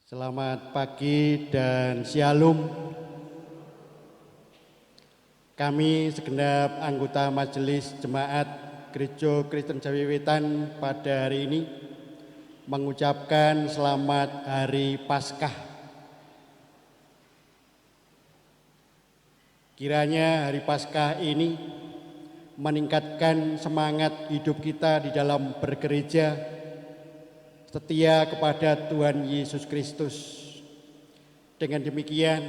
Selamat pagi dan shalom. Kami segenap anggota Majelis Jemaat Gereja Kristen Jawi Wetan pada hari ini mengucapkan selamat Hari Paskah. Kiranya Hari Paskah ini meningkatkan semangat hidup kita di dalam bergereja, setia kepada Tuhan Yesus Kristus. Dengan demikian,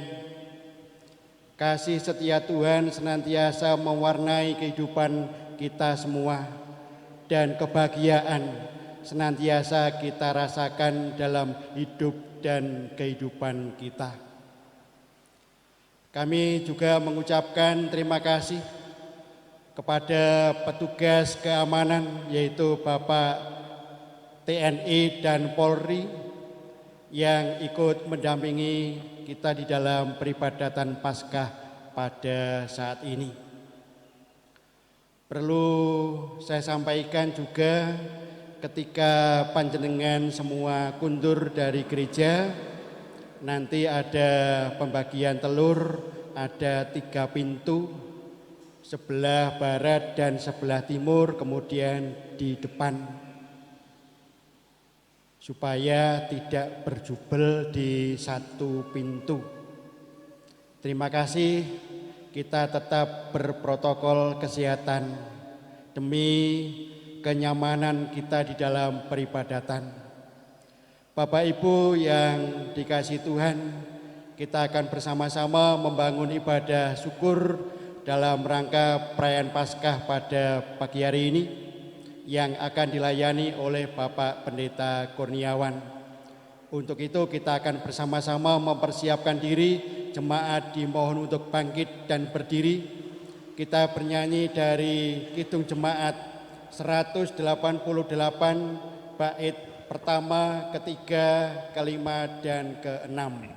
kasih setia Tuhan senantiasa mewarnai kehidupan kita semua dan kebahagiaan senantiasa kita rasakan dalam hidup dan kehidupan kita. Kami juga mengucapkan terima kasih kepada petugas keamanan, yaitu Bapak TNI dan Polri yang ikut mendampingi kita di dalam peribadatan Paskah pada saat ini. Perlu saya sampaikan juga, ketika panjenengan semua kundur dari gereja, nanti ada pembagian telur, ada 3 pintu, sebelah barat dan sebelah timur, kemudian di depan, supaya tidak berjubel di satu pintu. Terima kasih, kita tetap berprotokol kesehatan demi kenyamanan kita di dalam peribadatan. Bapak Ibu yang dikasihi Tuhan, kita akan bersama-sama membangun ibadah syukur dalam rangka perayaan Paskah pada pagi hari ini, yang akan dilayani oleh Bapak Pendeta Kurniawan. Untuk itu kita akan bersama-sama mempersiapkan diri. Jemaat dimohon untuk bangkit dan berdiri. Kita bernyanyi dari Kidung Jemaat 188 bait pertama, ketiga, kelima, dan keenam.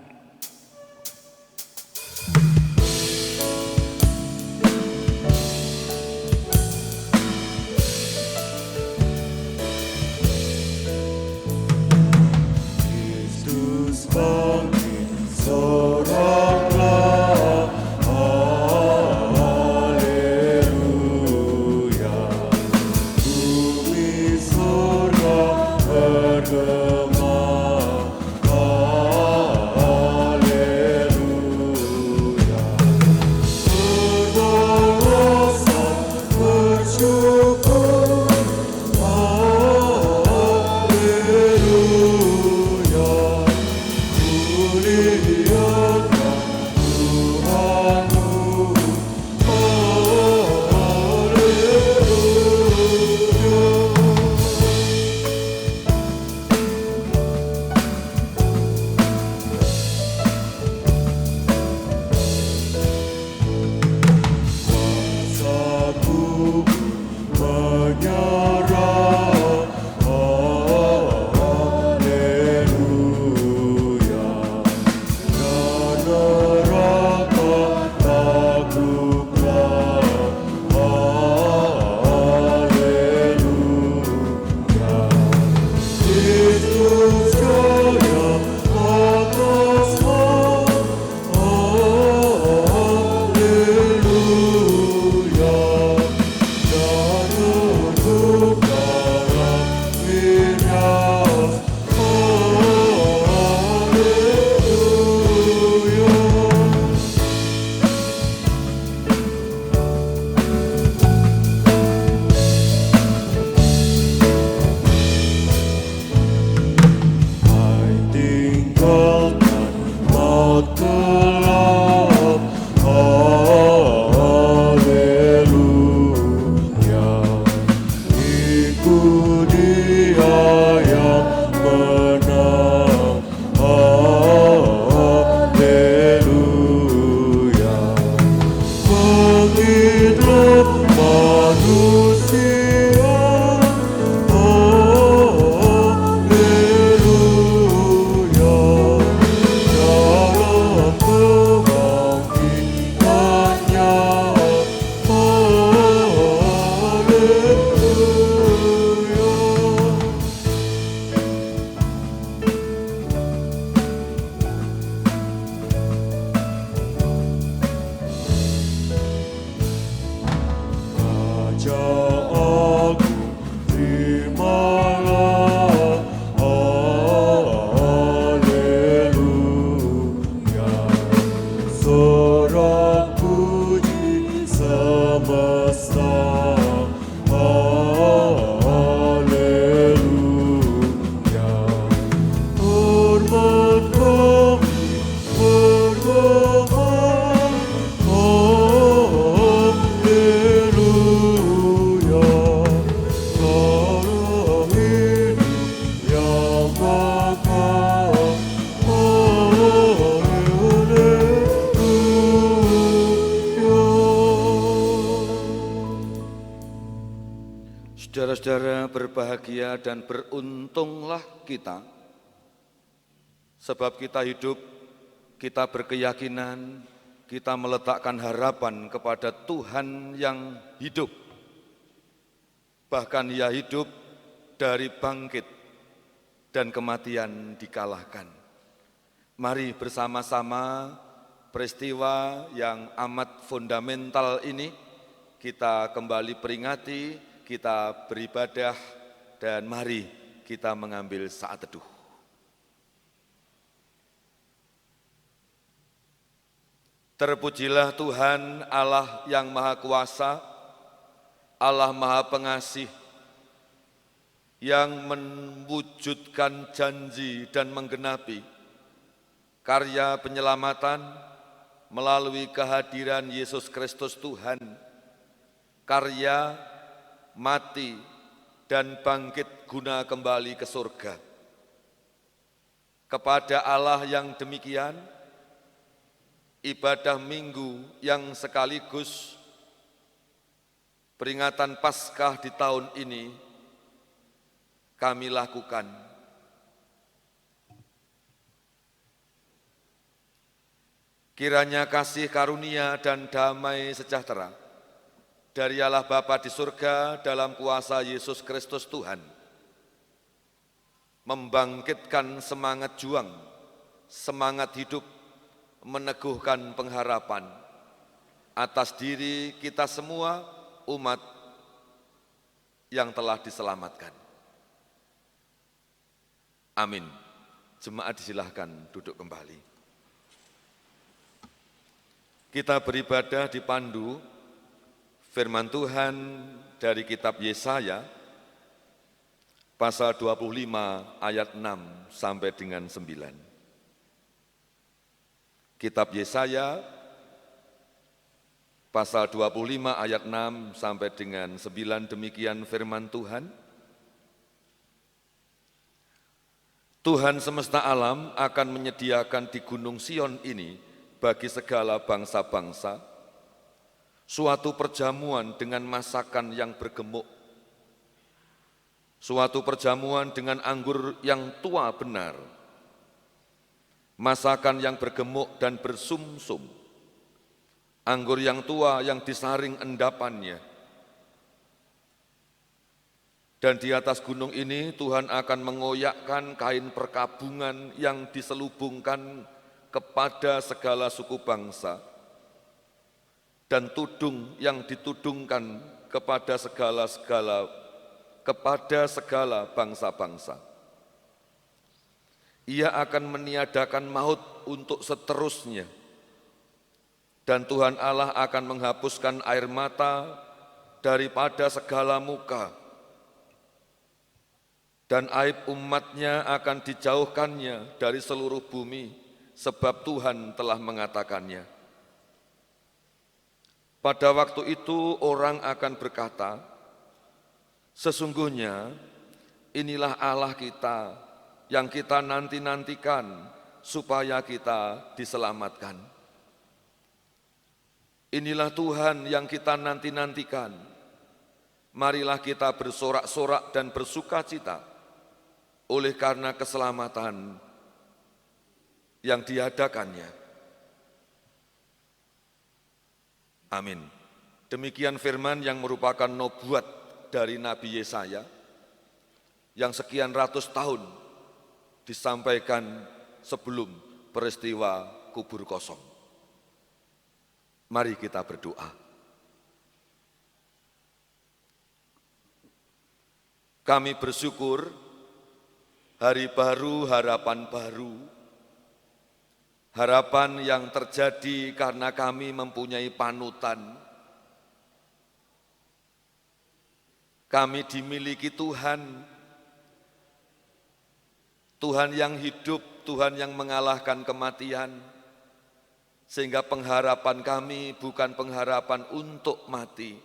Bangkit, soraklah, haleluya. Bumi surga bergema, haleluya. berbahagia dan beruntunglah kita, sebab kita hidup, kita berkeyakinan, kita meletakkan harapan kepada Tuhan yang hidup. Bahkan Ia hidup dari bangkit dan kematian dikalahkan. Mari bersama-sama peristiwa yang amat fundamental ini kita kembali peringati, kita beribadah, dan mari kita mengambil saat teduh. Terpujilah Tuhan Allah yang Maha Kuasa, Allah Maha Pengasih, yang mewujudkan janji dan menggenapi karya penyelamatan melalui kehadiran Yesus Kristus Tuhan, karya, mati, dan bangkit guna kembali ke surga. Kepada Allah yang demikian, ibadah minggu yang sekaligus peringatan Paskah di tahun ini kami lakukan. Kiranya kasih karunia dan damai sejahtera dari Allah Bapa di surga dalam kuasa Yesus Kristus Tuhan membangkitkan semangat juang, semangat hidup, meneguhkan pengharapan atas diri kita semua umat yang telah diselamatkan. Amin. Jemaat disilahkan duduk kembali. Kita beribadah dipandu firman Tuhan dari kitab Yesaya pasal 25 ayat 6 sampai dengan 9. Kitab Yesaya pasal 25 ayat 6 sampai dengan 9, demikian firman Tuhan. Tuhan semesta alam akan menyediakan di Gunung Sion ini bagi segala bangsa-bangsa suatu perjamuan dengan masakan yang bergemuk, suatu perjamuan dengan anggur yang tua benar, masakan yang bergemuk dan bersumsum, anggur yang tua yang disaring endapannya. Dan di atas gunung ini Tuhan akan mengoyakkan kain perkabungan yang diselubungkan kepada segala suku bangsa, dan tudung yang ditudungkan kepada segala bangsa-bangsa. Ia akan meniadakan maut untuk seterusnya, dan Tuhan Allah akan menghapuskan air mata daripada segala muka, dan aib umatnya akan dijauhkannya dari seluruh bumi, sebab Tuhan telah mengatakannya. Pada waktu itu orang akan berkata, sesungguhnya inilah Allah kita yang kita nanti-nantikan supaya kita diselamatkan. Inilah Tuhan yang kita nanti-nantikan. Marilah kita bersorak-sorak dan bersukacita oleh karena keselamatan yang diadakannya. Amin. Demikian firman yang merupakan nubuat dari Nabi Yesaya yang sekian ratus tahun disampaikan sebelum peristiwa kubur kosong. Mari kita berdoa. Kami bersyukur hari baru, harapan baru, harapan yang terjadi karena kami mempunyai panutan. Kami dimiliki Tuhan, Tuhan yang hidup, Tuhan yang mengalahkan kematian, sehingga pengharapan kami bukan pengharapan untuk mati,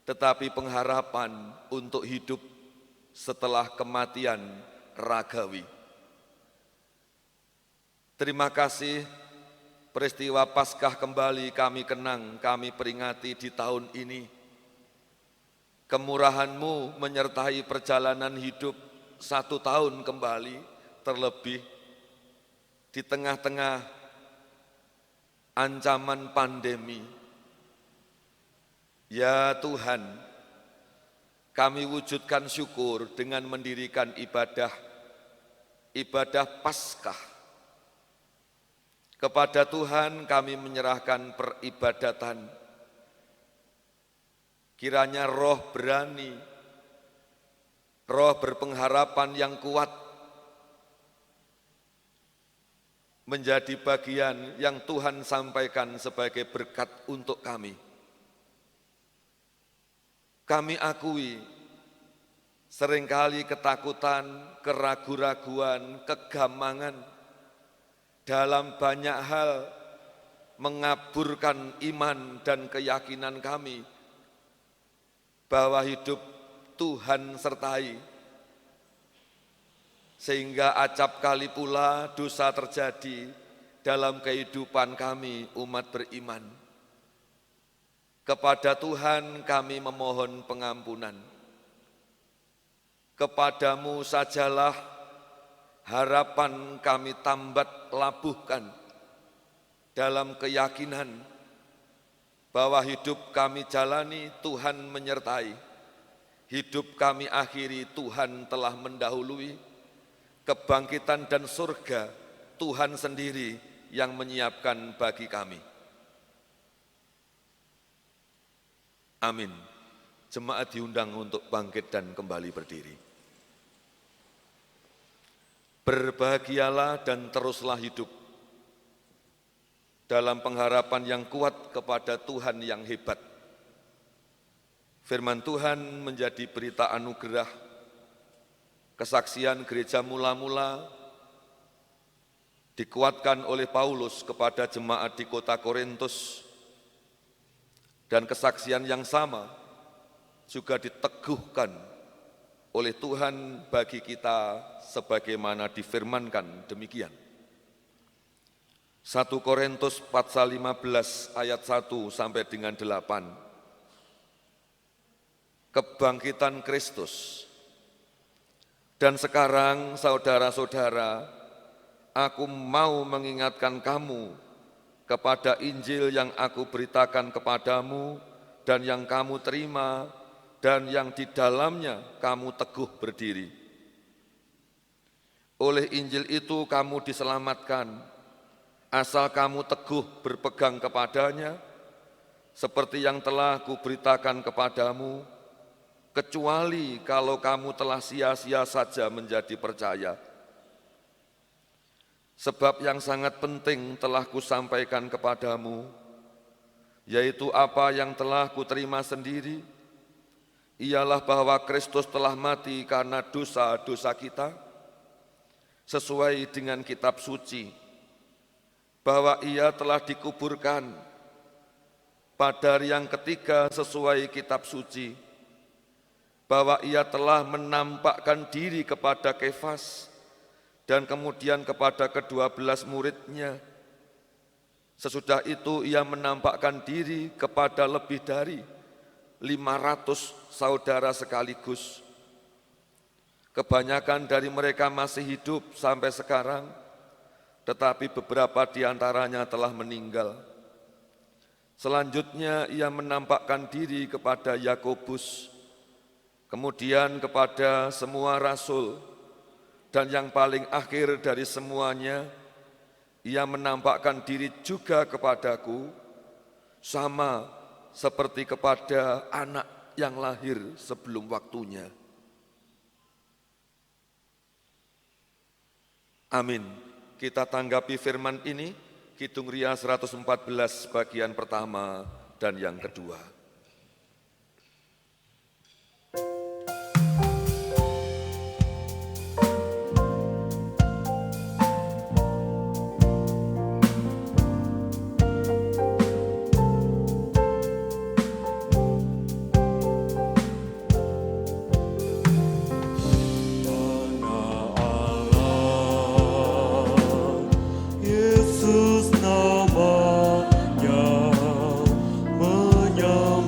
tetapi pengharapan untuk hidup setelah kematian ragawi. Terima kasih, peristiwa Paskah kembali kami kenang, kami peringati di tahun ini. Kemurahan-Mu menyertai perjalanan hidup 1 tahun kembali, terlebih di tengah-tengah ancaman pandemi. Ya Tuhan, kami wujudkan syukur dengan mendirikan ibadah Paskah. Kepada Tuhan kami menyerahkan peribadatan. Kiranya roh berani, roh berpengharapan yang kuat menjadi bagian yang Tuhan sampaikan sebagai berkat untuk kami. Kami akui seringkali ketakutan, keraguan-raguan, kegamangan dalam banyak hal mengaburkan iman dan keyakinan kami bahwa hidup Tuhan sertai, sehingga acap kali pula dosa terjadi dalam kehidupan kami umat beriman. Kepada Tuhan kami memohon pengampunan. Kepadamu sajalah harapan kami tambat labuhkan dalam keyakinan bahwa hidup kami jalani Tuhan menyertai, hidup kami akhiri Tuhan telah mendahului, kebangkitan dan surga Tuhan sendiri yang menyiapkan bagi kami. Amin. Jemaat diundang untuk bangkit dan kembali berdiri. Berbahagialah dan teruslah hidup dalam pengharapan yang kuat kepada Tuhan yang hebat. Firman Tuhan menjadi berita anugerah, kesaksian gereja mula-mula dikuatkan oleh Paulus kepada jemaat di kota Korintus, dan kesaksian yang sama juga diteguhkan oleh Tuhan bagi kita sebagaimana difirmankan demikian. 1 Korintus pasal 15 ayat 1 sampai dengan 8. Kebangkitan Kristus. Dan sekarang saudara-saudara, aku mau mengingatkan kamu kepada Injil yang aku beritakan kepadamu dan yang kamu terima dan yang di dalamnya kamu teguh berdiri. Oleh Injil itu kamu diselamatkan, asal kamu teguh berpegang kepadanya, seperti yang telah kuberitakan kepadamu, kecuali kalau kamu telah sia-sia saja menjadi percaya. Sebab yang sangat penting telah kusampaikan kepadamu, yaitu apa yang telah kuterima sendiri, ialah bahwa Kristus telah mati karena dosa-dosa kita, sesuai dengan kitab suci, bahwa ia telah dikuburkan pada hari yang ketiga sesuai kitab suci, bahwa ia telah menampakkan diri kepada Kefas dan kemudian kepada ke-12 muridnya. Sesudah itu ia menampakkan diri kepada lebih dari 500 saudara sekaligus. Kebanyakan dari mereka masih hidup sampai sekarang, tetapi beberapa di antaranya telah meninggal. Selanjutnya ia menampakkan diri kepada Yakobus, kemudian kepada semua rasul, dan yang paling akhir dari semuanya, ia menampakkan diri juga kepadaku, sama seperti kepada anak yang lahir sebelum waktunya. Amin. Kita tanggapi firman ini, Kidung Ria 114 bagian pertama dan yang kedua. Yesus namanya menyelamatkan.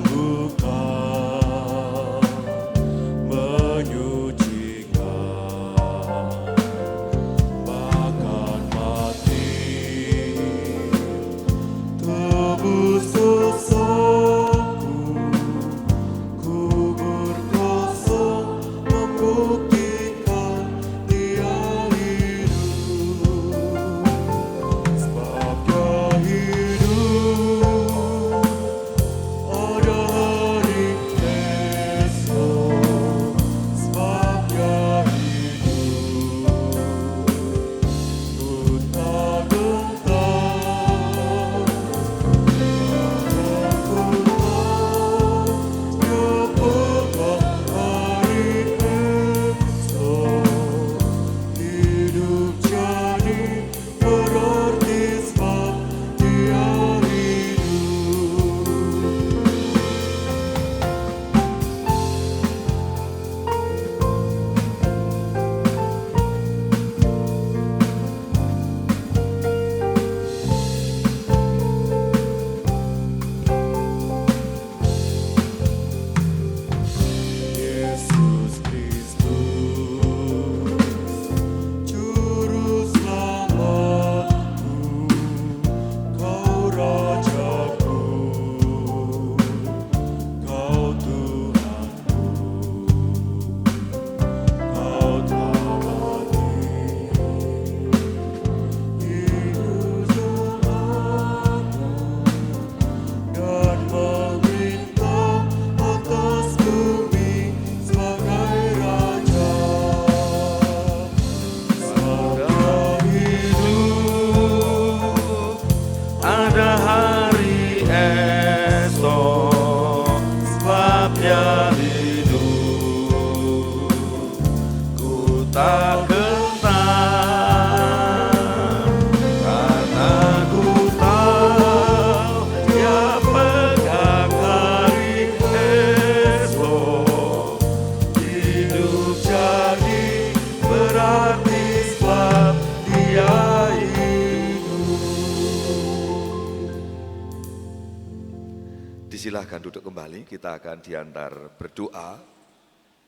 disilahkan duduk kembali, kita akan diantar berdoa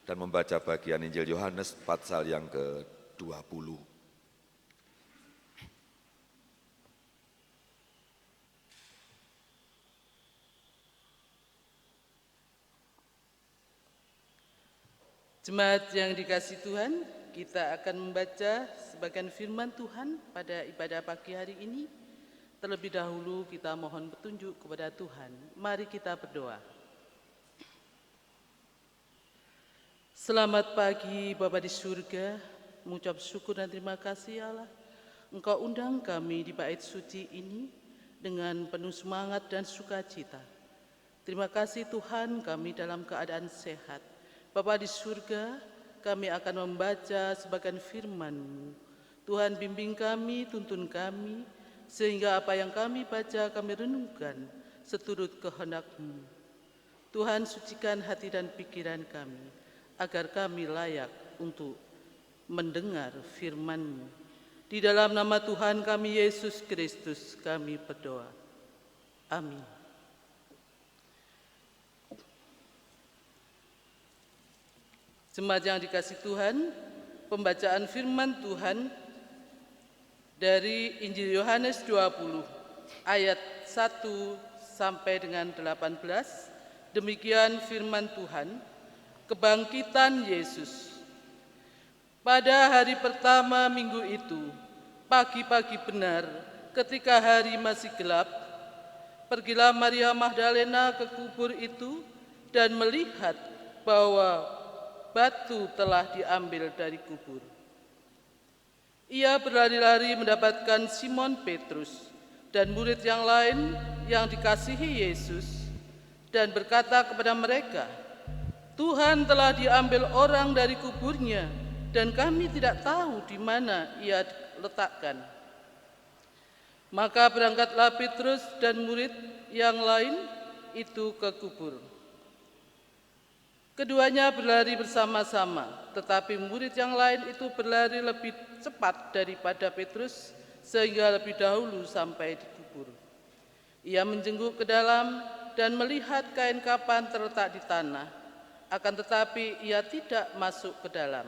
dan membaca bagian Injil Yohanes pasal yang ke-20. Jemaat yang dikasihi Tuhan, kita akan membaca sebagian firman Tuhan pada ibadah pagi hari ini. Terlebih dahulu kita mohon petunjuk kepada Tuhan. Mari kita berdoa. Selamat pagi Bapa di surga, mengucap syukur dan terima kasih ya Allah. Engkau undang kami di bait suci ini dengan penuh semangat dan sukacita. Terima kasih Tuhan, kami dalam keadaan sehat. Bapa di surga, kami akan membaca sebagian firman-Mu. Tuhan bimbing kami, tuntun kami, sehingga apa yang kami baca kami renungkan seturut kehendak-Mu. Tuhan sucikan hati dan pikiran kami, agar kami layak untuk mendengar firman-Mu. Di dalam nama Tuhan kami Yesus Kristus kami berdoa. Amin. Jemaat yang dikasihi Tuhan, pembacaan firman Tuhan dari Injil Yohanes 20 ayat 1 sampai dengan 18. Demikian firman Tuhan, kebangkitan Yesus. Pada hari pertama minggu itu, pagi-pagi benar, ketika hari masih gelap, pergilah Maria Magdalena ke kubur itu dan melihat bahwa batu telah diambil dari kubur. Ia berlari-lari mendapatkan Simon Petrus dan murid yang lain yang dikasihi Yesus dan berkata kepada mereka, "Tuhan telah diambil orang dari kuburnya dan kami tidak tahu di mana ia letakkan." Maka berangkatlah Petrus dan murid yang lain itu ke kubur. Keduanya berlari bersama-sama, tetapi murid yang lain itu berlari lebih cepat daripada Petrus sehingga lebih dahulu sampai di kubur. Ia menjenguk ke dalam dan melihat kain kapan terletak di tanah, akan tetapi ia tidak masuk ke dalam.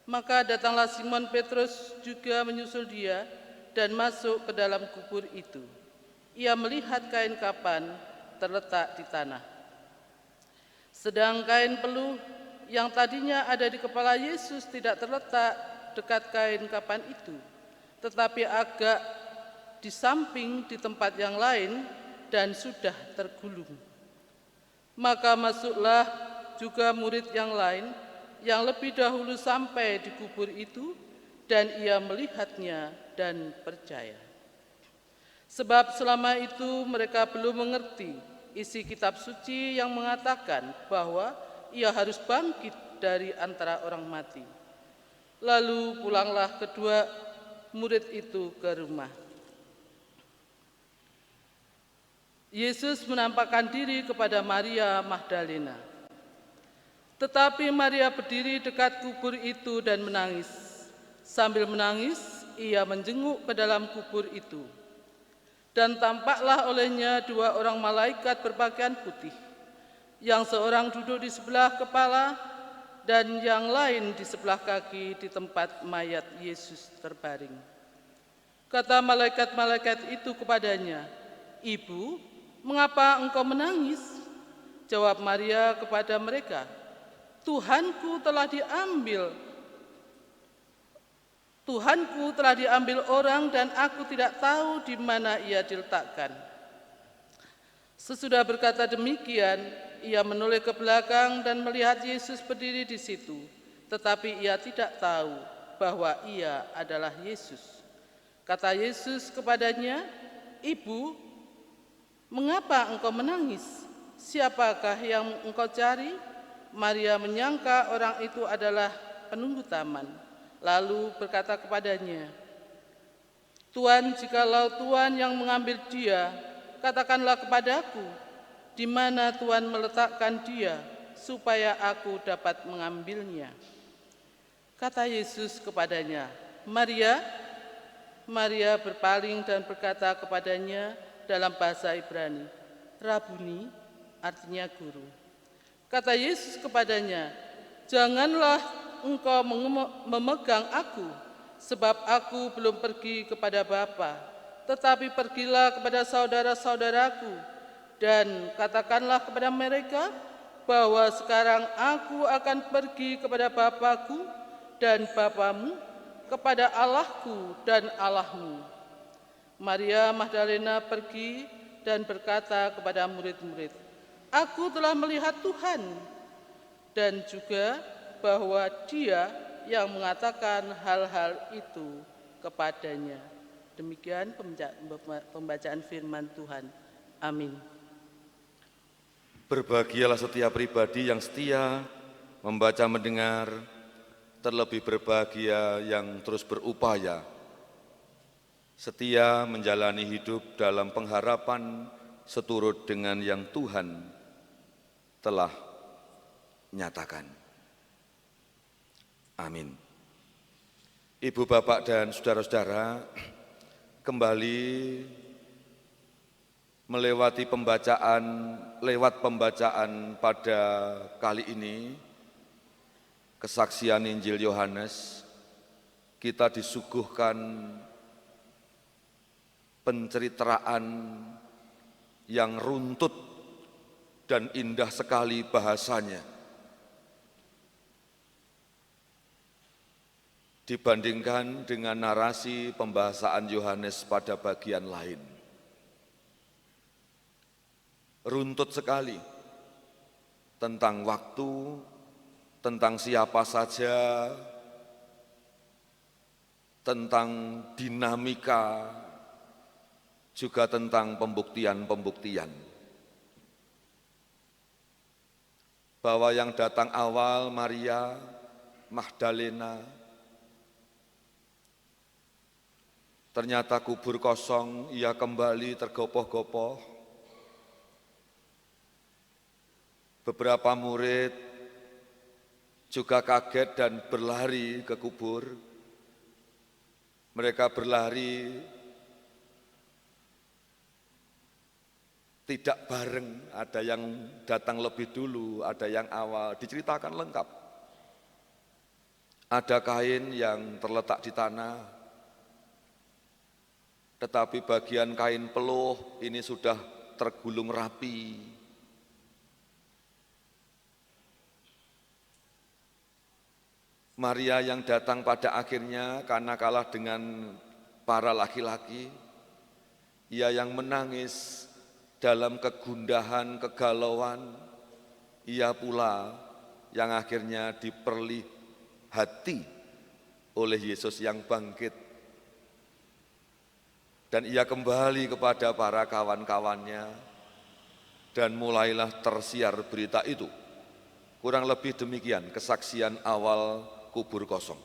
Maka datanglah Simon Petrus juga menyusul dia dan masuk ke dalam kubur itu. Ia melihat kain kapan terletak di tanah. Sedang kain peluh yang tadinya ada di kepala Yesus tidak terletak dekat kain kapan itu, tetapi agak di samping di tempat yang lain dan sudah tergulung. Maka masuklah juga murid yang lain yang lebih dahulu sampai di kubur itu, dan ia melihatnya dan percaya. Sebab selama itu mereka belum mengerti isi kitab suci yang mengatakan bahwa ia harus bangkit dari antara orang mati. Lalu pulanglah kedua murid itu ke rumah. Yesus menampakkan diri kepada Maria Magdalena. Tetapi Maria berdiri dekat kubur itu dan menangis. Sambil menangis, ia menjenguk ke dalam kubur itu. Dan tampaklah olehnya dua orang malaikat berpakaian putih, yang seorang duduk di sebelah kepala dan yang lain di sebelah kaki di tempat mayat Yesus terbaring. Kata malaikat-malaikat itu kepadanya, "Ibu, mengapa engkau menangis?" Jawab Maria kepada mereka, Tuhanku telah diambil orang dan aku tidak tahu di mana ia diletakkan." Sesudah berkata demikian, ia menoleh ke belakang dan melihat Yesus berdiri di situ, tetapi ia tidak tahu bahwa ia adalah Yesus. Kata Yesus kepadanya, "Ibu, mengapa engkau menangis? Siapakah yang engkau cari?" Maria menyangka orang itu adalah penunggu taman, lalu berkata kepadanya, "Tuan, jikalau Tuan yang mengambil dia, katakanlah kepadaku, di mana Tuan meletakkan dia, supaya aku dapat mengambilnya." Kata Yesus kepadanya, "Maria." Maria berpaling dan berkata kepadanya dalam bahasa Ibrani, Rabuni, artinya guru. Kata Yesus kepadanya, "Janganlah engkau memegang aku, sebab aku belum pergi kepada Bapa, tetapi pergilah kepada saudara-saudaraku, dan katakanlah kepada mereka bahwa sekarang aku akan pergi kepada Bapakku dan Bapamu, kepada Allahku dan Allahmu." Maria Magdalena pergi dan berkata kepada murid-murid, "Aku telah melihat Tuhan," dan juga bahwa Dia yang mengatakan hal-hal itu kepadanya. Demikian pembacaan firman Tuhan. Amin. Berbahagialah setiap pribadi yang setia membaca mendengar, terlebih berbahagia yang terus berupaya setia menjalani hidup dalam pengharapan seturut dengan yang Tuhan telah nyatakan. Amin. Ibu, bapak, dan saudara-saudara, kembali lewat pembacaan pada kali ini, kesaksian Injil Yohanes, kita disuguhkan penceritaan yang runtut dan indah sekali bahasanya dibandingkan dengan narasi pembahasan Yohanes pada bagian lain. Runtut sekali tentang waktu, tentang siapa saja, tentang dinamika, juga tentang pembuktian-pembuktian. Bahwa yang datang awal Maria Magdalena, ternyata kubur kosong, ia kembali tergopoh-gopoh. Beberapa murid juga kaget dan berlari ke kubur. Mereka berlari tidak bareng, ada yang datang lebih dulu, ada yang awal, diceritakan lengkap. Ada kain yang terletak di tanah, tetapi bagian kain peluh ini sudah tergulung rapi. Maria yang datang pada akhirnya karena kalah dengan para laki-laki, ia yang menangis dalam kegundahan, kegalauan, ia pula yang akhirnya diperlihati oleh Yesus yang bangkit. Dan ia kembali kepada para kawan-kawannya dan mulailah tersiar berita itu. Kurang lebih demikian kesaksian awal kubur kosong.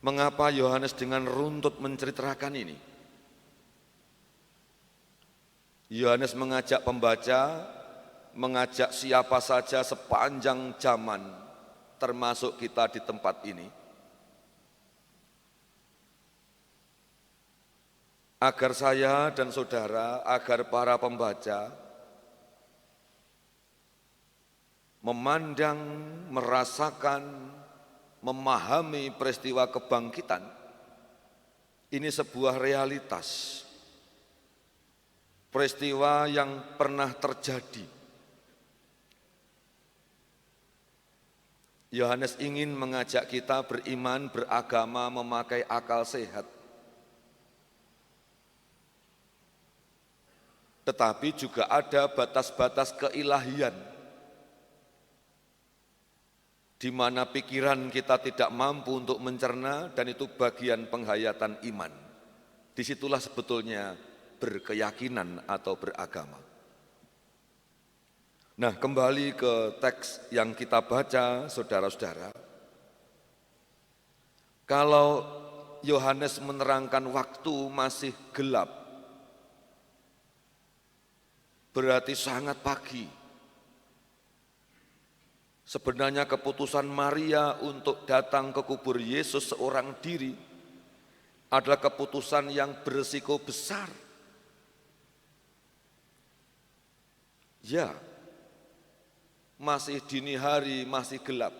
Mengapa Yohanes dengan runtut menceritakan ini? Yohanes mengajak pembaca, mengajak siapa saja sepanjang zaman, termasuk kita di tempat ini, agar saya dan saudara, agar para pembaca memandang, merasakan, memahami peristiwa kebangkitan. Ini sebuah realitas. Peristiwa yang pernah terjadi. Yohanes ingin mengajak kita beriman, beragama, memakai akal sehat. Tetapi juga ada batas-batas keilahian, di mana pikiran kita tidak mampu untuk mencerna, dan itu bagian penghayatan iman. Disitulah sebetulnya berkeyakinan atau beragama. Nah, kembali ke teks yang kita baca, saudara-saudara. Kalau Yohanes menerangkan waktu masih gelap, berarti sangat pagi. Sebenarnya keputusan Maria untuk datang ke kubur Yesus seorang diri adalah keputusan yang berisiko besar. Ya, masih dini hari, masih gelap.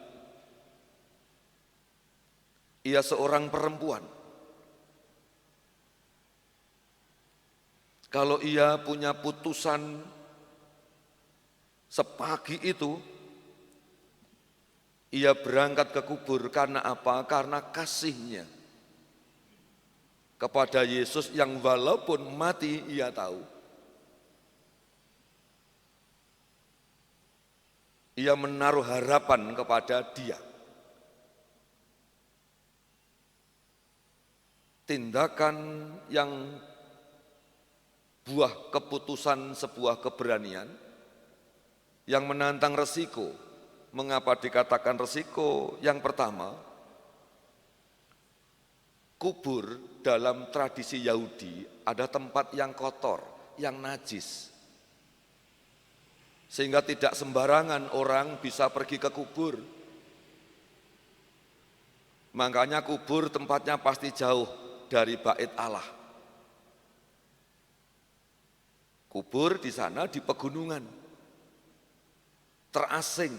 Ia seorang perempuan. Kalau ia punya putusan sepagi itu, ia berangkat ke kubur karena apa? Karena kasihnya kepada Yesus yang walaupun mati ia tahu. Ia menaruh harapan kepada dia. Tindakan yang buah keputusan sebuah keberanian yang menantang resiko. Mengapa dikatakan resiko? Yang pertama, kubur dalam tradisi Yahudi ada tempat yang kotor, yang najis. Sehingga tidak sembarangan orang bisa pergi ke kubur. Makanya kubur tempatnya pasti jauh dari bait Allah. Kubur di sana di pegunungan, terasing.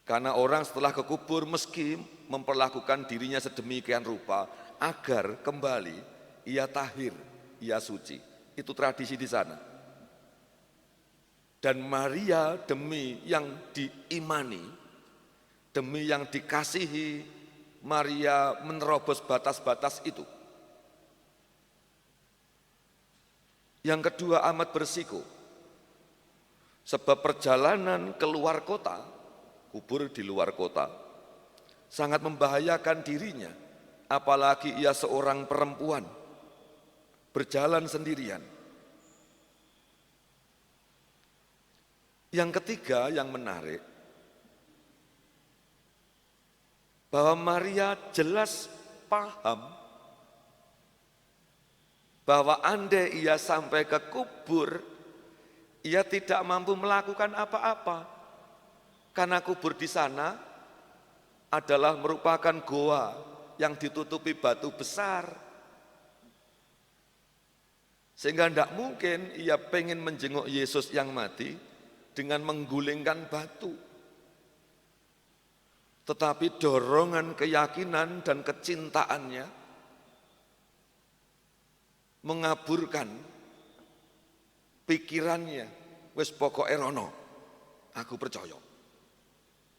Karena orang setelah ke kubur meski memperlakukan dirinya sedemikian rupa agar kembali ia tahir, ia suci. Itu tradisi di sana. Dan Maria demi yang diimani, demi yang dikasihi, Maria menerobos batas-batas itu. Yang kedua amat berisiko. Sebab perjalanan keluar kota, kubur di luar kota, sangat membahayakan dirinya, apalagi ia seorang perempuan, berjalan sendirian. Yang ketiga yang menarik, bahwa Maria jelas paham bahwa andai ia sampai ke kubur, ia tidak mampu melakukan apa-apa. Karena kubur di sana adalah merupakan goa yang ditutupi batu besar. Sehingga tidak mungkin ia pengen menjenguk Yesus yang mati dengan menggulingkan batu. Tetapi dorongan keyakinan dan kecintaannya mengaburkan pikirannya, wis pokoke rono, aku percaya.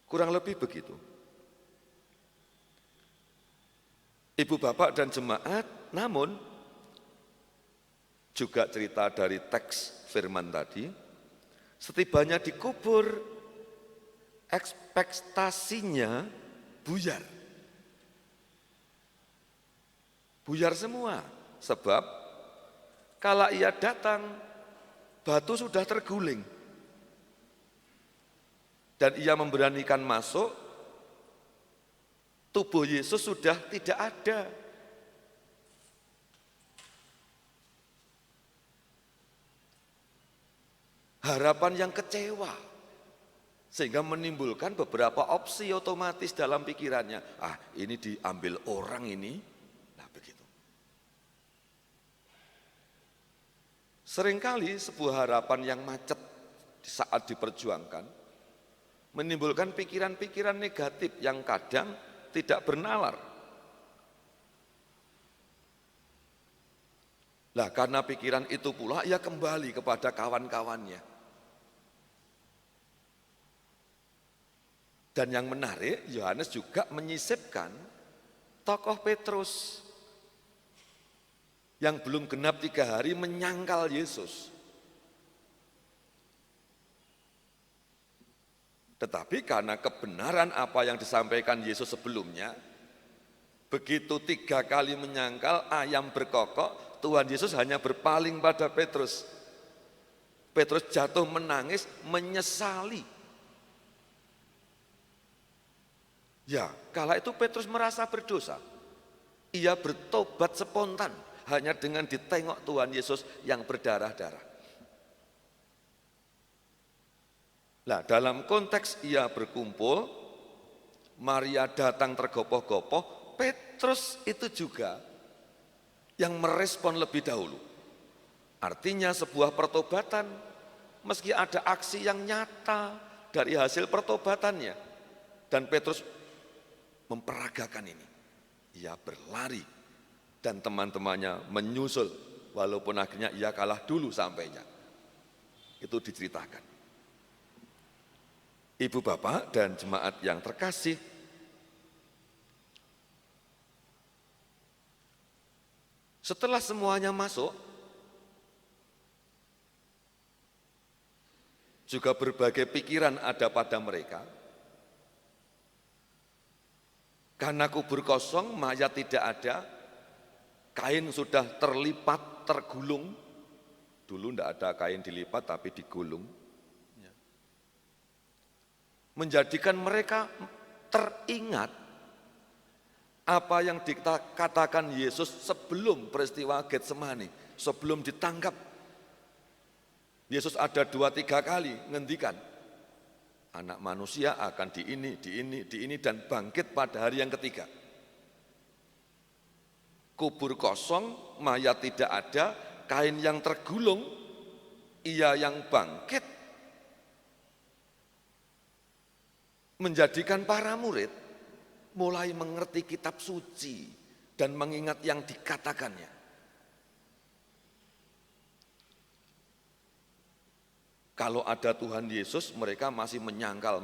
Kurang lebih begitu. Ibu bapak dan jemaat, namun juga cerita dari teks firman tadi, setibanya di kubur, ekspektasinya buyar. Buyar semua, sebab kala ia datang, batu sudah terguling. Dan ia memberanikan masuk, tubuh Yesus sudah tidak ada. Harapan yang kecewa, sehingga menimbulkan beberapa opsi otomatis dalam pikirannya. Ini diambil orang ini, nah begitu. Seringkali sebuah harapan yang macet saat diperjuangkan, menimbulkan pikiran-pikiran negatif yang kadang tidak bernalar. Lah karena pikiran itu pula ia kembali kepada kawan-kawannya. Dan yang menarik, Yohanes juga menyisipkan tokoh Petrus yang belum genap 3 hari menyangkal Yesus. Tetapi karena kebenaran apa yang disampaikan Yesus sebelumnya, begitu 3 kali menyangkal, ayam berkokok, Tuhan Yesus hanya berpaling pada Petrus. Petrus jatuh menangis, menyesali. Ya, kala itu Petrus merasa berdosa. Ia bertobat spontan hanya dengan ditengok Tuhan Yesus yang berdarah-darah. Nah, dalam konteks ia berkumpul, Maria datang tergopoh-gopoh, Petrus itu juga yang merespon lebih dahulu. Artinya sebuah pertobatan, meski ada aksi yang nyata dari hasil pertobatannya. Dan Petrus memperagakan ini. Ia berlari dan teman-temannya menyusul, walaupun akhirnya ia kalah dulu sampainya. Itu diceritakan. Ibu bapak dan jemaat yang terkasih, setelah semuanya masuk, juga berbagai pikiran ada pada mereka. Karena kubur kosong, mayat tidak ada, kain sudah terlipat, tergulung. Dulu tidak ada kain dilipat tapi digulung. Menjadikan mereka teringat apa yang dikatakan Yesus sebelum peristiwa Getsemani, sebelum ditangkap. Yesus ada 2-3 kali ngendikan, anak manusia akan di ini, dan bangkit pada hari yang ketiga. Kubur kosong, mayat tidak ada, kain yang tergulung, ia yang bangkit. Menjadikan para murid mulai mengerti kitab suci dan mengingat yang dikatakannya. Kalau ada Tuhan Yesus, mereka masih menyangkal.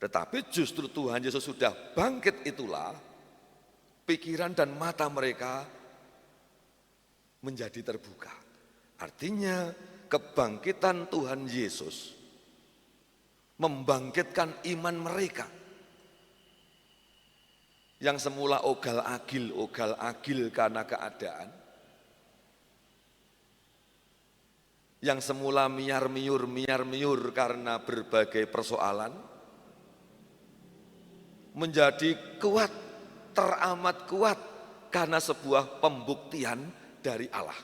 Tetapi justru Tuhan Yesus sudah bangkit, itulah pikiran dan mata mereka menjadi terbuka. Artinya kebangkitan Tuhan Yesus membangkitkan iman mereka. Yang semula ogal-agil karena keadaan, yang semula miar-miur karena berbagai persoalan, menjadi kuat, teramat kuat karena sebuah pembuktian dari Allah.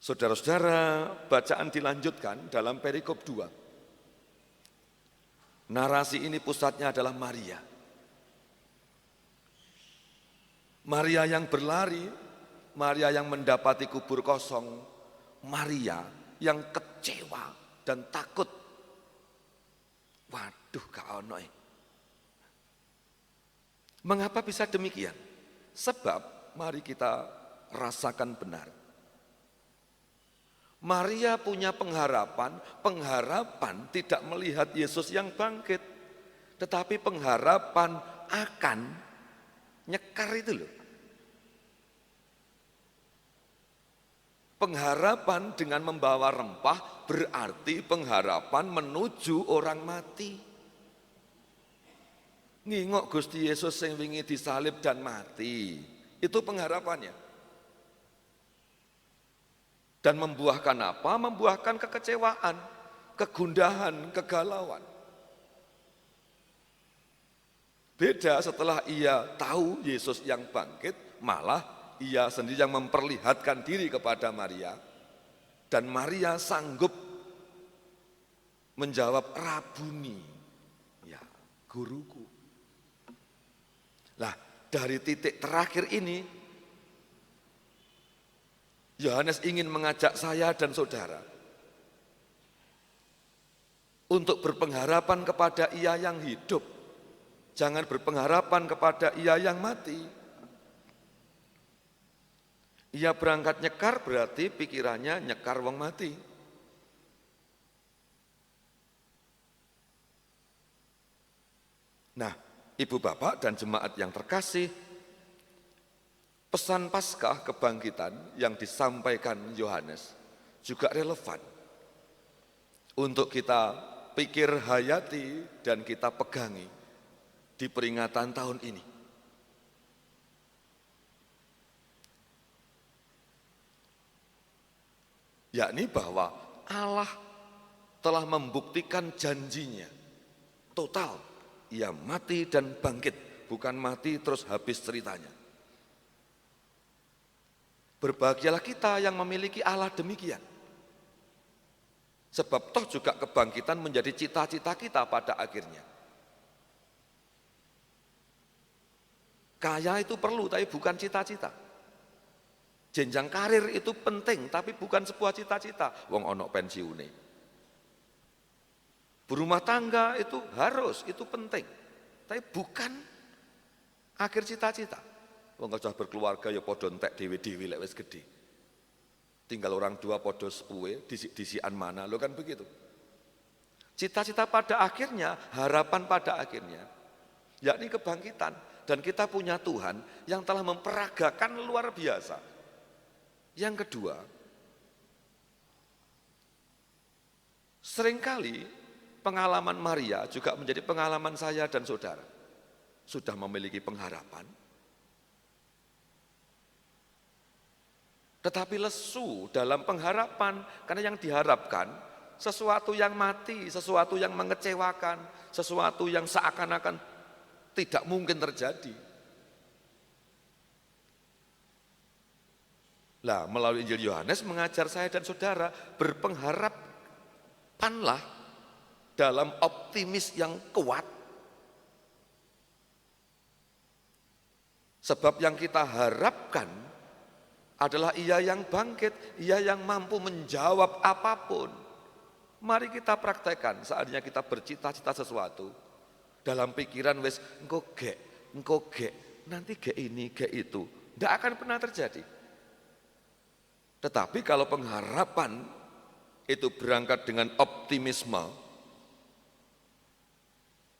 Saudara-saudara, bacaan dilanjutkan dalam perikop 2. Narasi ini pusatnya adalah Maria. Maria yang berlari, Maria yang mendapati kubur kosong, Maria yang kecewa dan takut. Waduh, gak ono. Mengapa bisa demikian? Sebab mari kita rasakan benar. Maria punya pengharapan tidak melihat Yesus yang bangkit, tetapi pengharapan akan nyekar itu loh. Pengharapan dengan membawa rempah berarti pengharapan menuju orang mati. Ngingok Gusti Yesus yang wingi disalib dan mati, itu pengharapannya. Dan membuahkan apa? Membuahkan kekecewaan, kegundahan, kegalauan. Beda setelah ia tahu Yesus yang bangkit, malah ia sendiri yang memperlihatkan diri kepada Maria. Dan Maria sanggup menjawab, Rabuni, ya guruku. Nah, dari titik terakhir ini, Yohanes ingin mengajak saya dan saudara untuk berpengharapan kepada Ia yang hidup. Jangan berpengharapan kepada Ia yang mati. Ia berangkat nyekar berarti pikirannya nyekar wong mati. Nah, ibu bapak dan jemaat yang terkasih, pesan Paskah kebangkitan yang disampaikan Yohanes juga relevan untuk kita pikir hayati dan kita pegangi di peringatan tahun ini. Yakni bahwa Allah telah membuktikan janjinya total. Ia mati dan bangkit, bukan mati terus habis ceritanya. Berbahagialah kita yang memiliki Allah demikian. Sebab toh juga kebangkitan menjadi cita-cita kita pada akhirnya. Kaya itu perlu, tapi bukan cita-cita. Jenjang karir itu penting, tapi bukan sebuah cita-cita. Wong ono pensiune. Berumah tangga itu harus, itu penting. Tapi bukan akhir cita-cita. Wong sudah berkeluarga ya podo entek dewi-dewi lek wis gede. Tinggal orang tua podo sepuwe, disian mana, lo kan begitu. Cita-cita pada akhirnya, harapan pada akhirnya, yakni kebangkitan. Dan kita punya Tuhan yang telah memperagakan luar biasa. Yang kedua, seringkali pengalaman Maria juga menjadi pengalaman saya dan saudara. Sudah memiliki pengharapan, tetapi lesu dalam pengharapan, karena yang diharapkan sesuatu yang mati, sesuatu yang mengecewakan, sesuatu yang seakan-akan tidak mungkin terjadi. Lah, melalui Injil Yohanes mengajar saya dan saudara, berpengharapkanlah dalam optimis yang kuat. Sebab yang kita harapkan adalah Ia yang bangkit, Ia yang mampu menjawab apapun. Mari kita praktekkan saatnya kita bercita-cita sesuatu. Dalam pikiran wes engkau gek, nanti gek ini, gek itu. Tidak akan pernah terjadi. Tetapi kalau pengharapan itu berangkat dengan optimisme,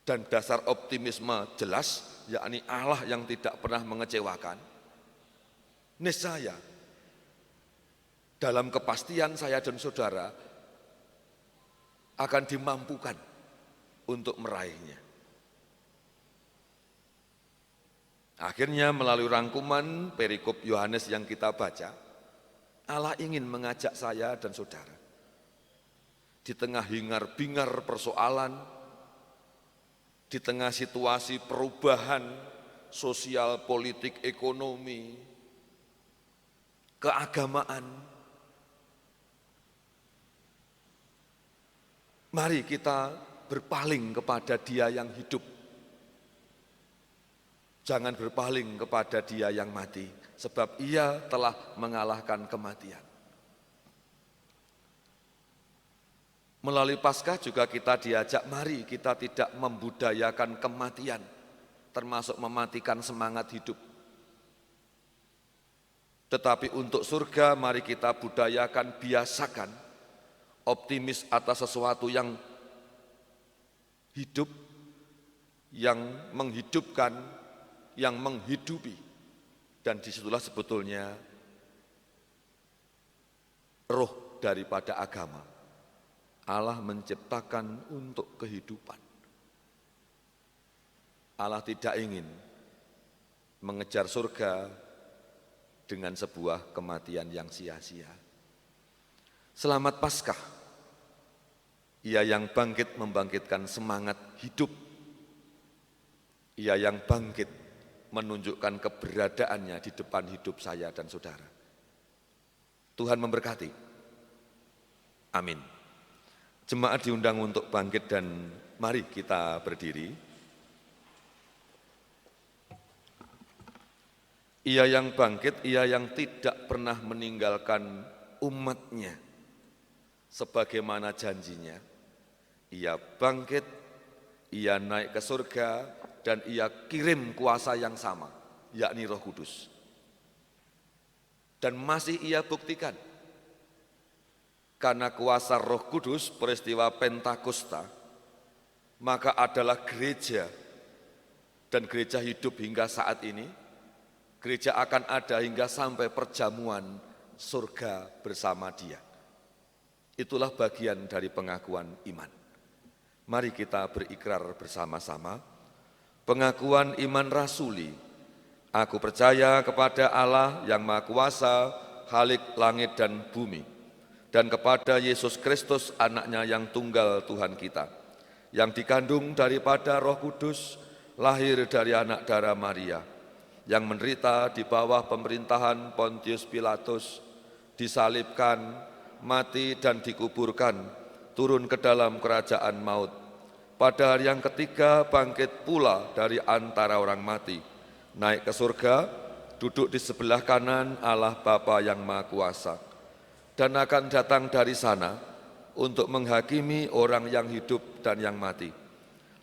dan dasar optimisme jelas, yakni Allah yang tidak pernah mengecewakan, niscaya dalam kepastian saya dan saudara akan dimampukan untuk meraihnya. Akhirnya melalui rangkuman perikop Yohanes yang kita baca, Allah ingin mengajak saya dan saudara di tengah hingar-bingar persoalan, di tengah situasi perubahan sosial, politik, ekonomi, keagamaan, mari kita berpaling kepada Dia yang hidup. Jangan berpaling kepada Dia yang mati, sebab Ia telah mengalahkan kematian. Melalui Paskah juga kita diajak, mari kita tidak membudayakan kematian, termasuk mematikan semangat hidup. Tetapi untuk surga, mari kita budayakan, biasakan, optimis atas sesuatu yang hidup, yang menghidupkan, yang menghidupi. Dan disitulah sebetulnya roh daripada agama. Allah menciptakan untuk kehidupan. Allah tidak ingin mengejar surga dengan sebuah kematian yang sia-sia. Selamat Paskah. Ia yang bangkit membangkitkan semangat hidup. Ia yang bangkit menunjukkan keberadaannya di depan hidup saya dan saudara. Tuhan memberkati. Amin. Jemaat diundang untuk bangkit dan mari kita berdiri. Ia yang bangkit, Ia yang tidak pernah meninggalkan umatnya sebagaimana janjinya. Ia bangkit, Ia naik ke surga, dan Ia kirim kuasa yang sama, yakni Roh Kudus. Dan masih Ia buktikan, karena kuasa Roh Kudus, peristiwa Pentakosta, maka adalah gereja, dan gereja hidup hingga saat ini. Gereja akan ada hingga sampai perjamuan surga bersama Dia. Itulah bagian dari pengakuan iman. Mari kita berikrar bersama-sama. Pengakuan iman rasuli. Aku percaya kepada Allah yang Maha Kuasa, Khalik langit dan bumi, dan kepada Yesus Kristus anaknya yang tunggal Tuhan kita, yang dikandung daripada Roh Kudus, lahir dari anak darah Maria, yang menderita di bawah pemerintahan Pontius Pilatus, disalibkan, mati dan dikuburkan, turun ke dalam kerajaan maut. Pada hari yang ketiga bangkit pula dari antara orang mati, naik ke surga, duduk di sebelah kanan Allah Bapa yang Maha Kuasa, dan akan datang dari sana untuk menghakimi orang yang hidup dan yang mati.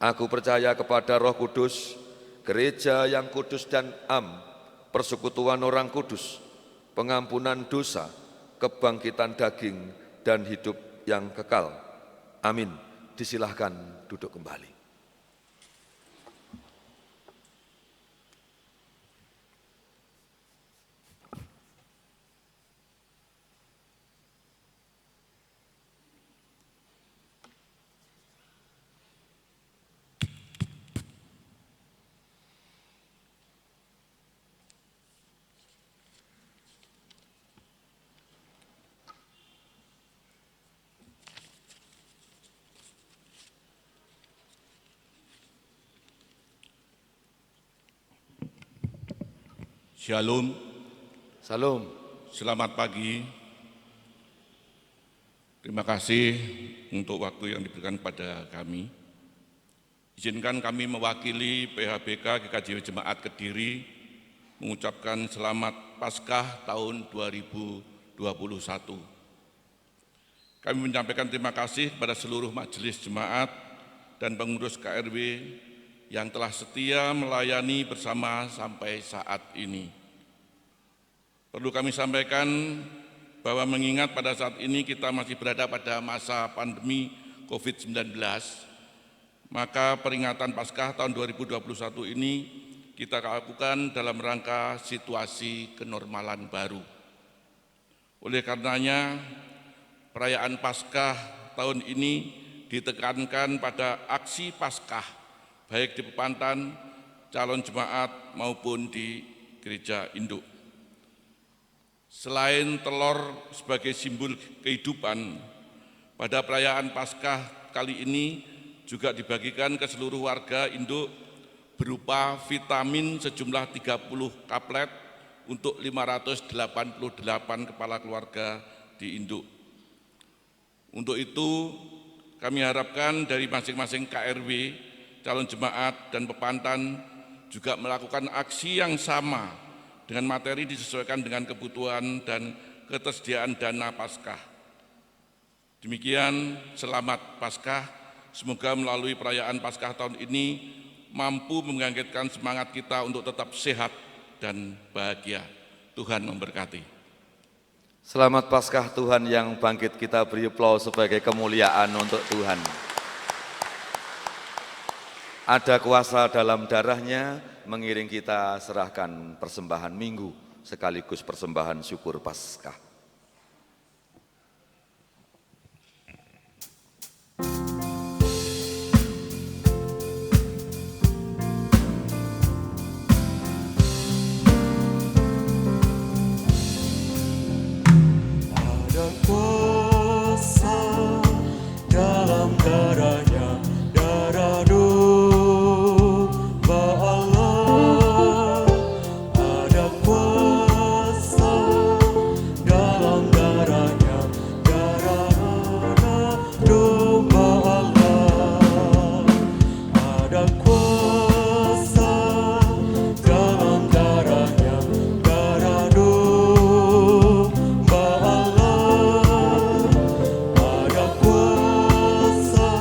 Aku percaya kepada Roh Kudus, gereja yang kudus dan am, persekutuan orang kudus, pengampunan dosa, kebangkitan daging, dan hidup yang kekal. Amin. Disilahkan duduk kembali. Shalom. Salam. Selamat pagi. Terima kasih untuk waktu yang diberikan pada kami. Izinkan kami mewakili PHBK GKJ Jemaat Kediri mengucapkan selamat Paskah tahun 2021. Kami menyampaikan terima kasih kepada seluruh majelis jemaat dan pengurus KRW yang telah setia melayani bersama sampai saat ini. Perlu kami sampaikan bahwa mengingat pada saat ini kita masih berada pada masa pandemi COVID-19, maka peringatan Paskah tahun 2021 ini kita lakukan dalam rangka situasi kenormalan baru. Oleh karenanya, perayaan Paskah tahun ini ditekankan pada aksi Paskah baik di Pepantan, calon jemaat maupun di gereja induk. Selain telur sebagai simbol kehidupan, pada perayaan Paskah kali ini juga dibagikan ke seluruh warga induk berupa vitamin sejumlah 30 kaplet untuk 588 kepala keluarga di induk. Untuk itu, kami harapkan dari masing-masing KRW, calon jemaat dan Pepantan juga melakukan aksi yang sama dengan materi disesuaikan dengan kebutuhan dan ketersediaan dana Paskah. Demikian, selamat Paskah. Semoga melalui perayaan Paskah tahun ini mampu membangkitkan semangat kita untuk tetap sehat dan bahagia. Tuhan memberkati. Selamat Paskah Tuhan yang bangkit, kita beri aplaus sebagai kemuliaan untuk Tuhan. Ada kuasa dalam darahnya, mengiring kita serahkan persembahan minggu sekaligus persembahan syukur Paskah. Ada kuasa dalam darahnya, darah domba Allah. Ada kuasa dalam darahnya, darah domba Allah. Ada kuasa dalam darahnya, darah domba Allah. Ada kuasa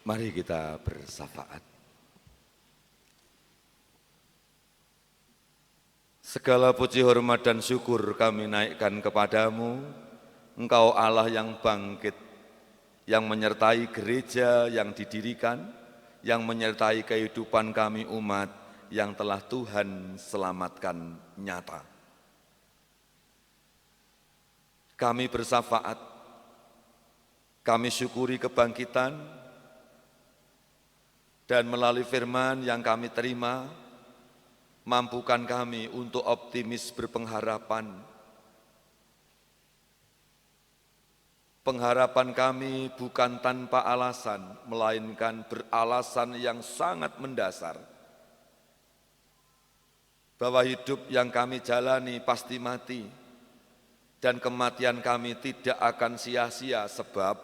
Mari kita bersyafaat. Segala puji, hormat, dan syukur kami naikkan kepadamu, Engkau Allah yang bangkit, yang menyertai gereja yang didirikan, yang menyertai kehidupan kami umat yang telah Tuhan selamatkan nyata. Kami bersyafaat, kami syukuri kebangkitan, dan melalui firman yang kami terima, mampukan kami untuk optimis berpengharapan. Pengharapan kami bukan tanpa alasan, melainkan beralasan yang sangat mendasar. Bahwa hidup yang kami jalani pasti mati, dan kematian kami tidak akan sia-sia sebab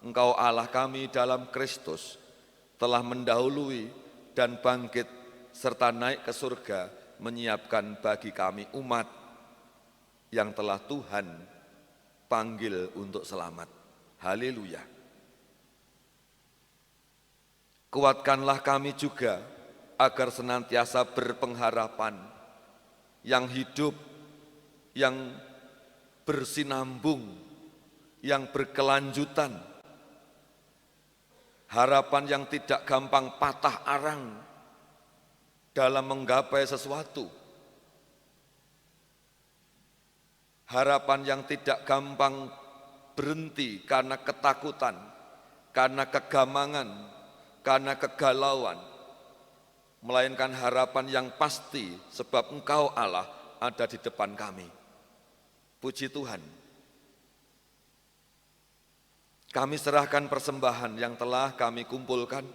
Engkau Allah kami dalam Kristus telah mendahului dan bangkit serta naik ke surga menyiapkan bagi kami umat yang telah Tuhan panggil untuk selamat. Haleluya. Kuatkanlah kami juga agar senantiasa berpengharapan yang hidup, yang bersinambung, yang berkelanjutan. Harapan yang tidak gampang patah arang dalam menggapai sesuatu. Harapan yang tidak gampang berhenti karena ketakutan, karena kegamangan, karena kegalauan. Melainkan harapan yang pasti sebab Engkau Allah ada di depan kami. Puji Tuhan. Kami serahkan persembahan yang telah kami kumpulkan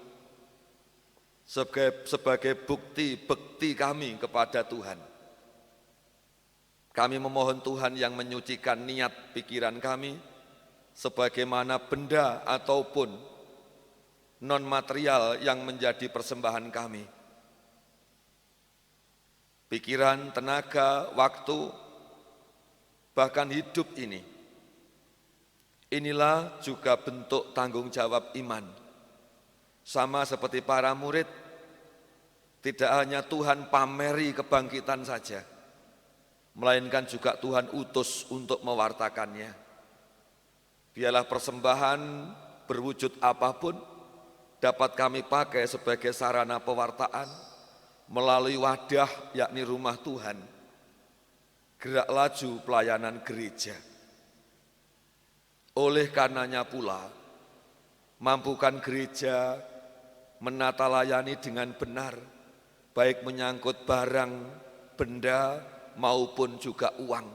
sebagai bukti kami kepada Tuhan. Kami memohon Tuhan yang menyucikan niat pikiran kami, sebagaimana benda ataupun non-material yang menjadi persembahan kami. Pikiran, tenaga, waktu, bahkan hidup ini. Inilah juga bentuk tanggung jawab iman. Sama seperti para murid, tidak hanya Tuhan pameri kebangkitan saja, melainkan juga Tuhan utus untuk mewartakannya. Biarlah persembahan berwujud apapun dapat kami pakai sebagai sarana pewartaan, melalui wadah yakni rumah Tuhan, gerak laju pelayanan gereja. Oleh karenanya pula, mampukan gereja menata layani dengan benar, baik menyangkut barang, benda, maupun juga uang.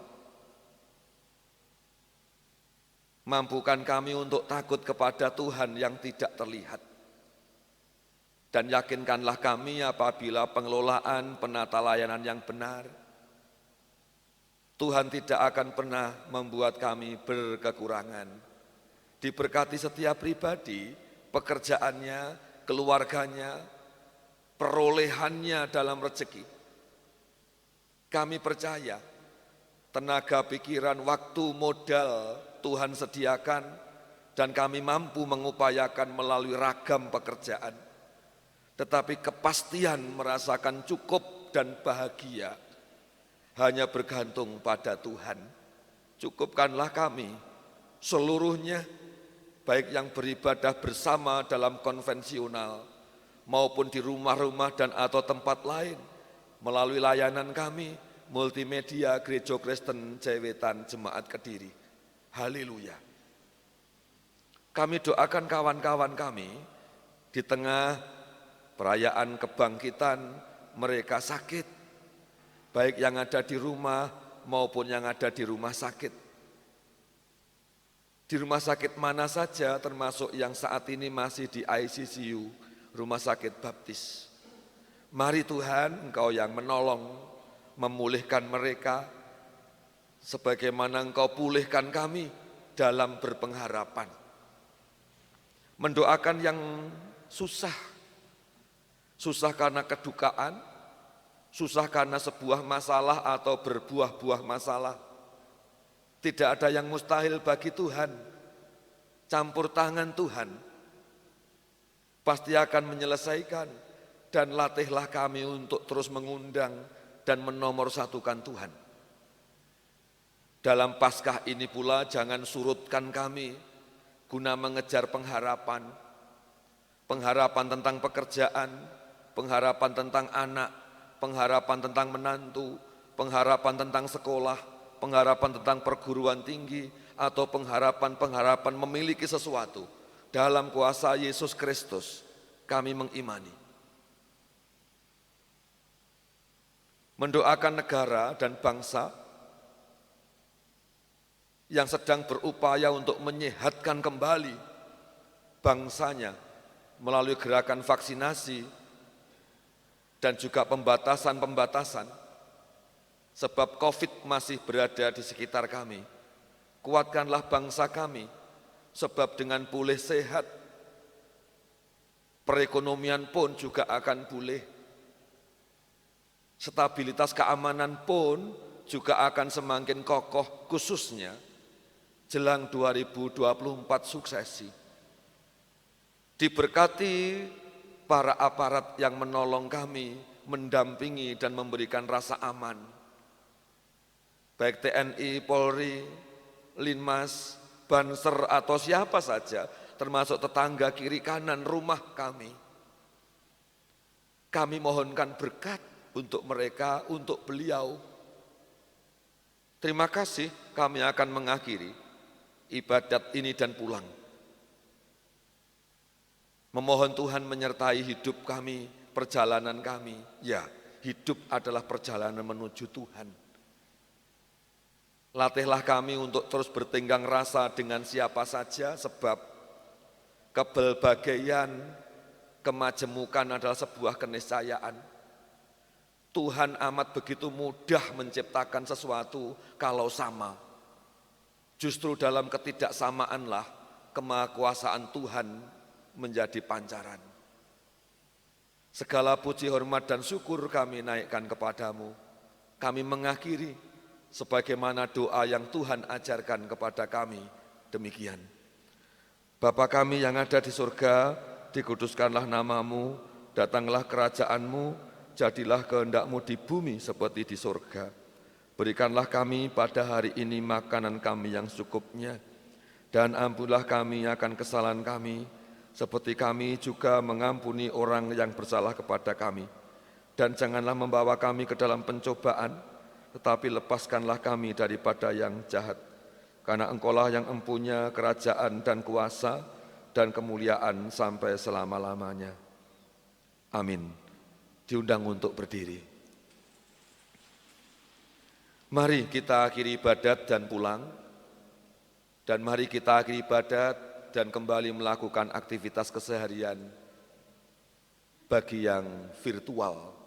Mampukan kami untuk takut kepada Tuhan yang tidak terlihat. Dan yakinkanlah kami apabila pengelolaan penata layanan yang benar, Tuhan tidak akan pernah membuat kami berkekurangan. Diberkati setiap pribadi, pekerjaannya, keluarganya, perolehannya dalam rezeki. Kami percaya tenaga, pikiran, waktu, modal Tuhan sediakan dan kami mampu mengupayakan melalui ragam pekerjaan. Tetapi kepastian merasakan cukup dan bahagia hanya bergantung pada Tuhan. Cukupkanlah kami seluruhnya, baik yang beribadah bersama dalam konvensional maupun di rumah-rumah dan atau tempat lain, melalui layanan kami, multimedia Gereja Kristen Jawetan Jemaat Kediri. Haleluya. Kami doakan kawan-kawan kami di tengah perayaan kebangkitan, mereka sakit, baik yang ada di rumah maupun yang ada di rumah sakit. Di rumah sakit mana saja, termasuk yang saat ini masih di ICU, Rumah Sakit Baptis. Mari Tuhan, Engkau yang menolong, memulihkan mereka, sebagaimana Engkau pulihkan kami dalam berpengharapan. Mendoakan yang susah, susah karena kedukaan, susah karena sebuah masalah atau berbuah-buah masalah. Tidak ada yang mustahil bagi Tuhan. Campur tangan Tuhan pasti akan menyelesaikan, dan latihlah kami untuk terus mengundang dan menomorsatukan Tuhan. Dalam Paskah ini pula jangan surutkan kami guna mengejar pengharapan, pengharapan tentang pekerjaan, pengharapan tentang anak, pengharapan tentang menantu, pengharapan tentang sekolah, pengharapan tentang perguruan tinggi, atau pengharapan-pengharapan memiliki sesuatu. Dalam kuasa Yesus Kristus kami mengimani. Mendoakan negara dan bangsa yang sedang berupaya untuk menyehatkan kembali bangsanya melalui gerakan vaksinasi dan juga pembatasan-pembatasan, sebab COVID masih berada di sekitar kami. Kuatkanlah bangsa kami, sebab dengan pulih sehat, perekonomian pun juga akan pulih. Stabilitas keamanan pun juga akan semakin kokoh, khususnya jelang 2024 suksesi. Diberkati para aparat yang menolong kami, mendampingi dan memberikan rasa aman. Baik TNI, Polri, Linmas, Banser atau siapa saja, termasuk tetangga kiri kanan rumah kami. Kami mohonkan berkat untuk mereka, untuk beliau. Terima kasih, kami akan mengakhiri ibadat ini dan pulang. Memohon Tuhan menyertai hidup kami, perjalanan kami. Ya, hidup adalah perjalanan menuju Tuhan. Latihlah kami untuk terus bertenggang rasa dengan siapa saja, sebab kebelbagaian, kemajemukan adalah sebuah keniscayaan. Tuhan amat begitu mudah menciptakan sesuatu kalau sama. Justru dalam ketidaksamaanlah kemahakuasaan Tuhan menjadi pancaran. Segala puji, hormat, dan syukur kami naikkan kepadamu. Kami mengakhiri sebagaimana doa yang Tuhan ajarkan kepada kami, demikian. Bapa kami yang ada di surga, dikuduskanlah namamu, datanglah kerajaanmu, jadilah kehendak-Mu di bumi seperti di surga. Berikanlah kami pada hari ini makanan kami yang secukupnya, dan ampunilah kami akan kesalahan kami, seperti kami juga mengampuni orang yang bersalah kepada kami. Dan janganlah membawa kami ke dalam pencobaan, tetapi lepaskanlah kami daripada yang jahat. Karena Engkaulah yang empunya kerajaan dan kuasa dan kemuliaan sampai selama-lamanya. Amin. Diundang untuk berdiri. Mari kita akhiri ibadat dan pulang. Dan mari kita akhiri ibadat dan kembali melakukan aktivitas keseharian bagi yang virtual.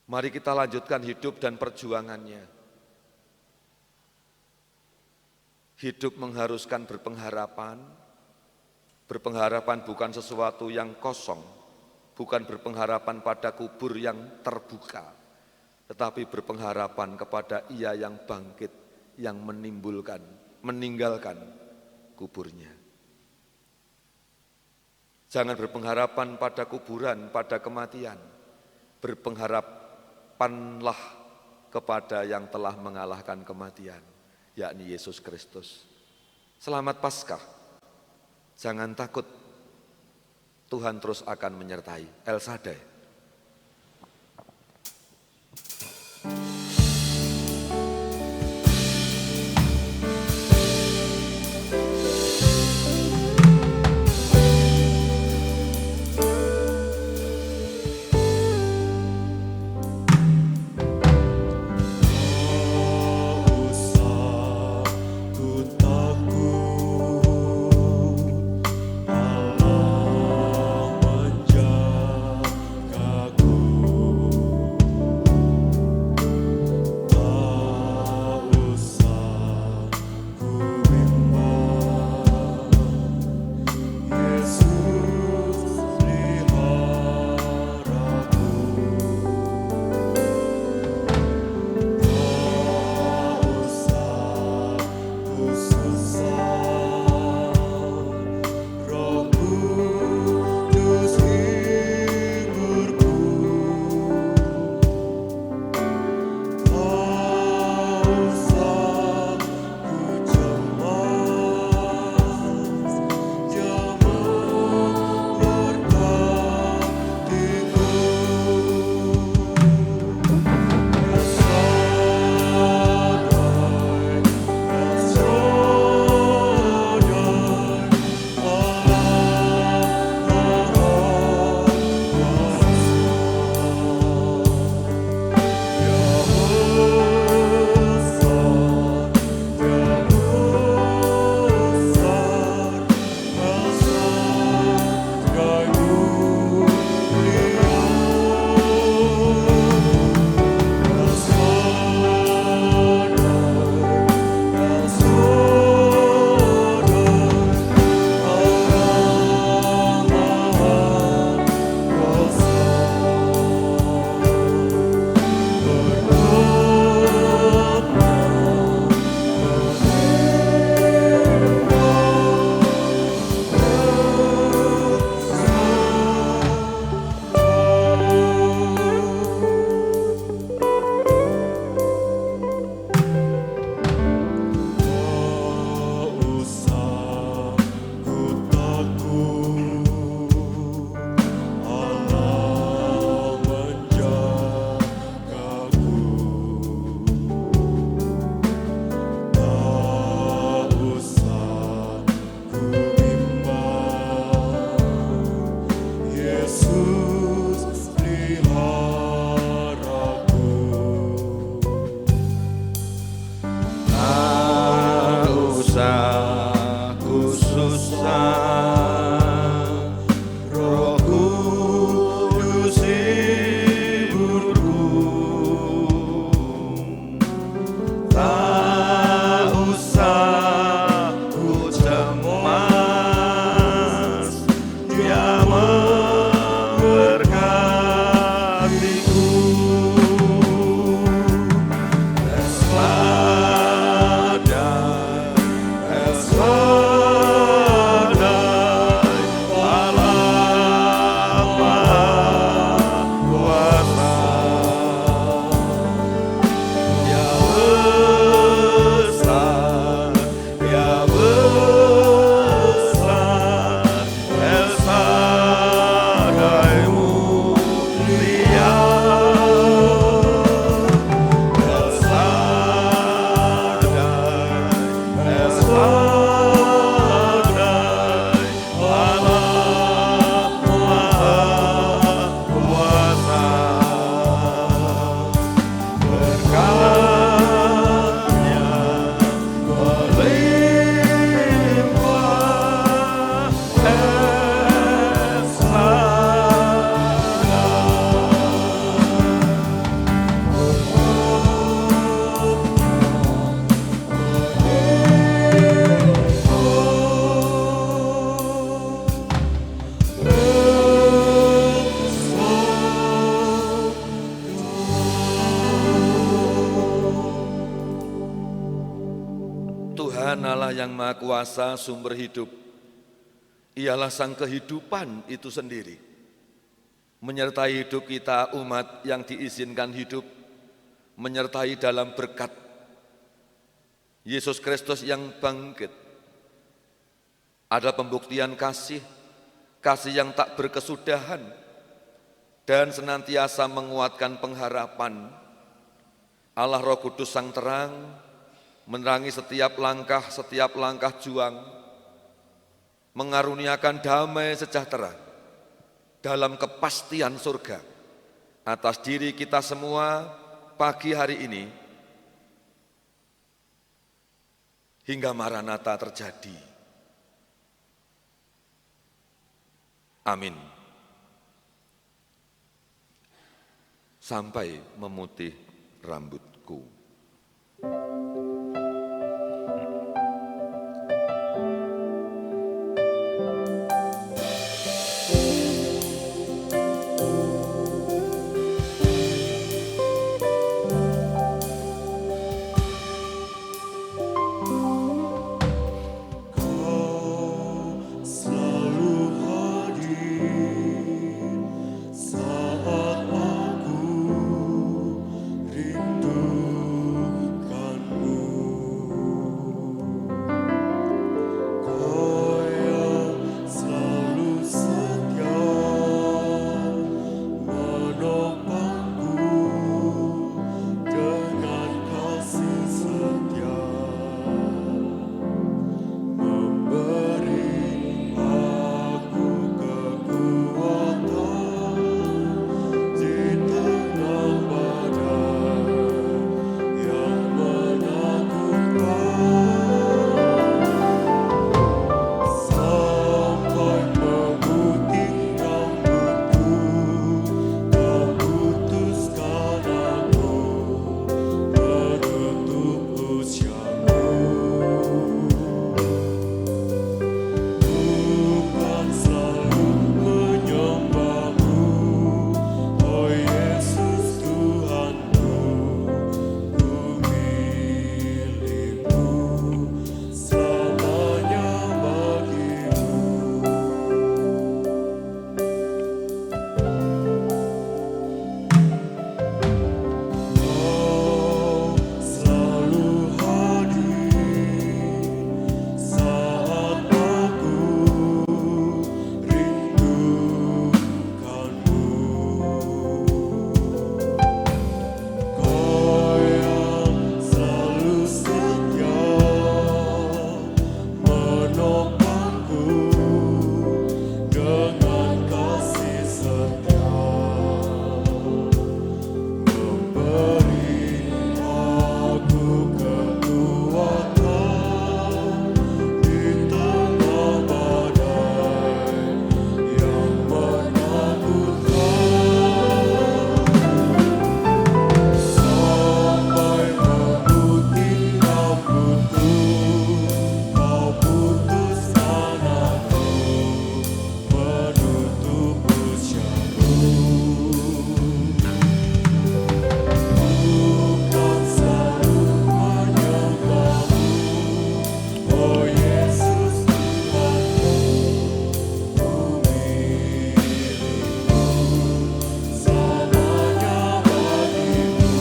Mari kita lanjutkan hidup dan perjuangannya. Hidup mengharuskan berpengharapan. Berpengharapan bukan sesuatu yang kosong, bukan berpengharapan pada kubur yang terbuka, tetapi berpengharapan kepada Ia yang bangkit, yang meninggalkan kuburnya. Jangan berpengharapan pada kuburan, pada kematian. Berpengharapanlah kepada yang telah mengalahkan kematian, yakni Yesus Kristus. Selamat Paskah. Jangan takut, Tuhan terus akan menyertai. El Shaddai. yang Maha Kuasa, sumber hidup. Ialah sang kehidupan itu sendiri, menyertai hidup kita umat yang diizinkan hidup, menyertai dalam berkat Yesus Kristus yang bangkit. Ada pembuktian kasih, kasih yang tak berkesudahan, dan senantiasa menguatkan pengharapan. Allah Roh Kudus Sang Terang menerangi setiap langkah juang, mengaruniakan damai sejahtera dalam kepastian surga atas diri kita semua pagi hari ini, hingga Maranatha terjadi. Amin. Sampai memutih rambutku. Selalu hadir saat aku rindukanmu. Kau yang selalu setia menopangku dengan kasih setia. Memberi aku kekuatan di tengah badai yang menakutkan, sampai memutih rambutku. Kau putuskan aku menutup usiaku. Bukan selalu menyembahmu, oh Yesus Tuhanku, ku milikmu selamanya bagimu. Kau selalu hadir saat aku rindukanmu. Kau yang selalu setia menopangku dengan kasih setia. Memberi aku kekuatan di tengah badai yang menakutkan, sampai memutih rambutku. Kau putuskan aku menutup usiaku. Bukan selalu menyembahmu, oh Yesus Tuhanku, ku milikmu selamanya bagimu.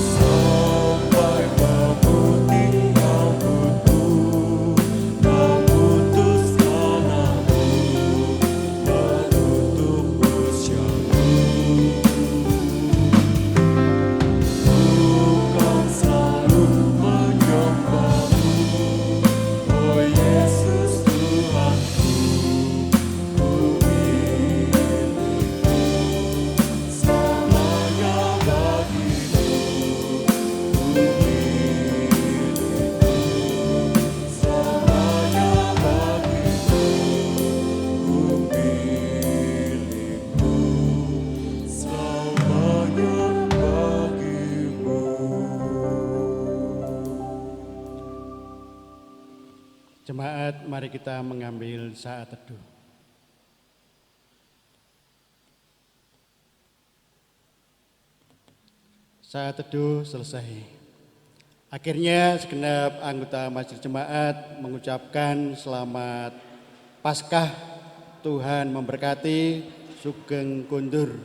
Sampai memutih rambutku, kau putuskan aku menutup usiaku. Bukan selalu menyembahmu, oh Yesus Tuhanku, ku milikmu selamanya bagimu. Ku milikmu selamanya bagimu. Ku milikmu selamanya bagimu. Jemaat, mari kita mengambil saat teduh. Saat teduh selesai. Akhirnya segenap anggota Majelis Jemaat mengucapkan selamat Paskah, Tuhan memberkati, sugeng kundur.